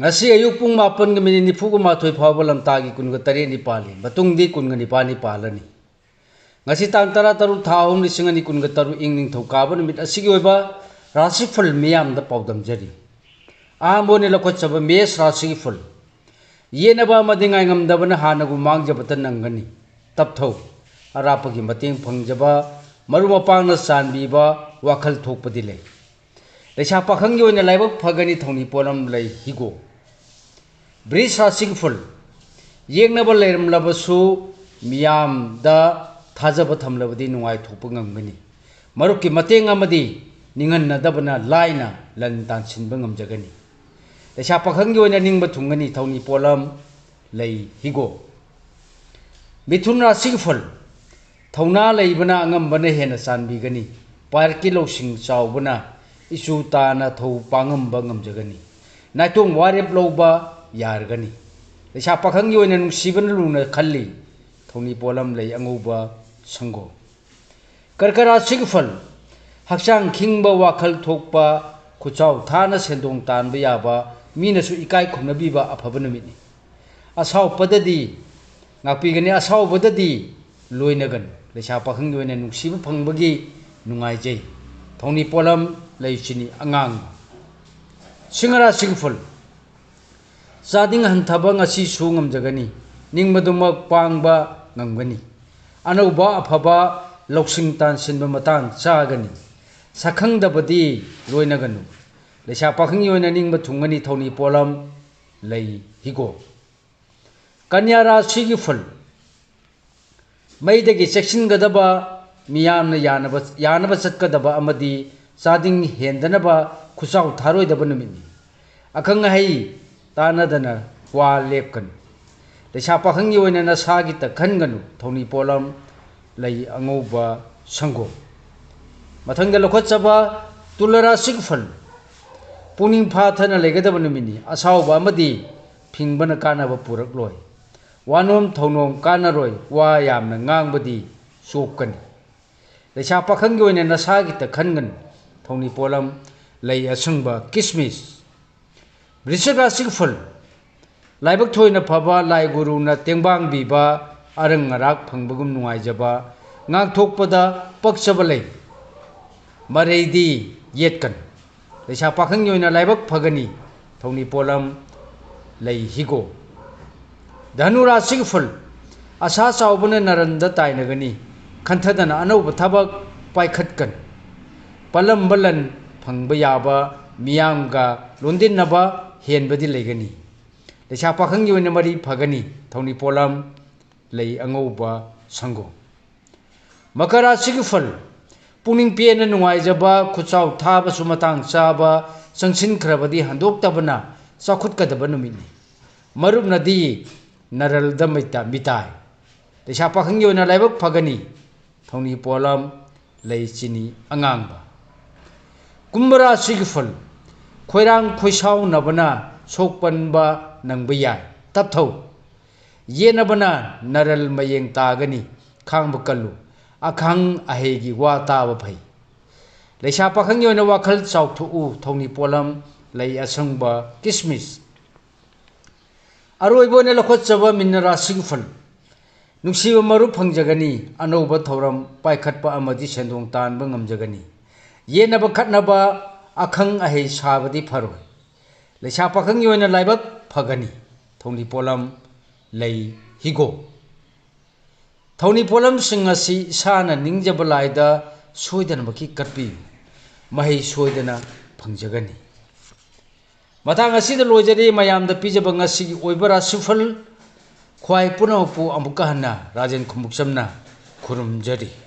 ngasi ayuk pung mapan gamini ni fugu mathoy phawba lamtagi kunga tare ni pali matungdi kunga ni pani palani ngasi tang tara taru thahum lisingani kunga taru ingning thokaba numit asigi oiba rasi ful miyam da pawdam jari ambone lakot chaba mes rasi ful yenaba madingai ngamdabana hanagu mangjabata nangani tapthau arapagi mating phangjaba maru mapangna sanbiba wakhal thokpadi lei leisa pakhangi oina laibak phagani thongni polam lei higo bris rasig ful yengnaba leiram labasu miyam da thajaba thamlabadi nungai thokpa ngangmani marukki mateng amadi ninganna dabana laina lan tansinba ngamjagani leisa pakhangi oina ningba thungani thongni polam lei higo mithun rasig ful thongna leibana angambana hena sanbigani parki losing chawbana isu tana thau pangamba ngamjagani naitong warep loba yargani leisa pakhangi oina nungsibana luna khalli thongni polam lei angoba sango karkara sigfal haksang khingba wakhal thokpa khuchaw thana sendong tanba yaba minasu ikai khumnabiba afaba numini asaw padadi ngapigani asaw badadi loinagan leisa pakhangi oina nungsiba phangbagi nungai jai thongni polam leichini angang singara sigful sading hanthaba ngasi su ngamjagani ningmadumak pangba ngamgani anauba afaba loksing tan sinba matang chagani sakhangdabadi loinaganu leisa pakhangi oina ningba thungani thongni polam lei higo kanyara sigful maidagi cheksingadaba miyamna yanaba chatkadaba amadi sading hendanaba khusaw tharoidaba numini akhang hai tanadana wa lepkan leisa pakhangi oina nasagi ta khanganu thongni polam lei angoba sango mathangda lokhotchaba tulara sigfal puning phathana legadaba numini asawba amadi phingbana kanaba purakloi wanom thaunom kanaroi wa yamna ngangbadi sopkani leisa pakhangi oina nasagi ta khangan thongni polam lei asangba kismis brishaga sigful laibak thoina phaba lai guru na tengbang biba arang arak phangbagum nungai jaba ngang thokpada pakchaba lei mareidi yetkan leisa pakhangi oina laibak phagani thongni polam lei higo dhanura sigful asa chawbana naranda tainagani khanthadana anauba thabak paikhatkan palam balan phangba yaba miyamga londinnaba henbadi legani leisa pakhangi oina mari phagani thongni polam lei angoba sango makara sigful puning pena nungai jaba khuchaw thaba sumatang chaba changsin khrabadi handok tabana chakhut kadaba numini marup nadi naral damaita mitai leisa pakhangi oina laibak phagani thongni polam lei chini angangba kumbara sigful khoirang khoisaw nabana sokpanba nangba yai tapthau yenabana naral mayeng tagani khangba kallu akhang ahegi wa taba phai leisa pakhangi oina wakhal chawthu thongni polam lei asangba kismis aroibone lokhotchaba minara sigful nungsiba maru phangjagani anoba thoram paikhatpa amadi sendong tanba ngamjagani yenaba khatnaba akhang ahei sabadi pharoi leisa pakhangi oina laibak phagani thongni polam lei higo thongni polam singasi sana ningjaba laida soidana baki katpi mahei soidana phangjagani matang asida lojari mayamda pijaba ngasi oibara sifal khwai punapu amuka hanna rajen khumuksamna khurumjari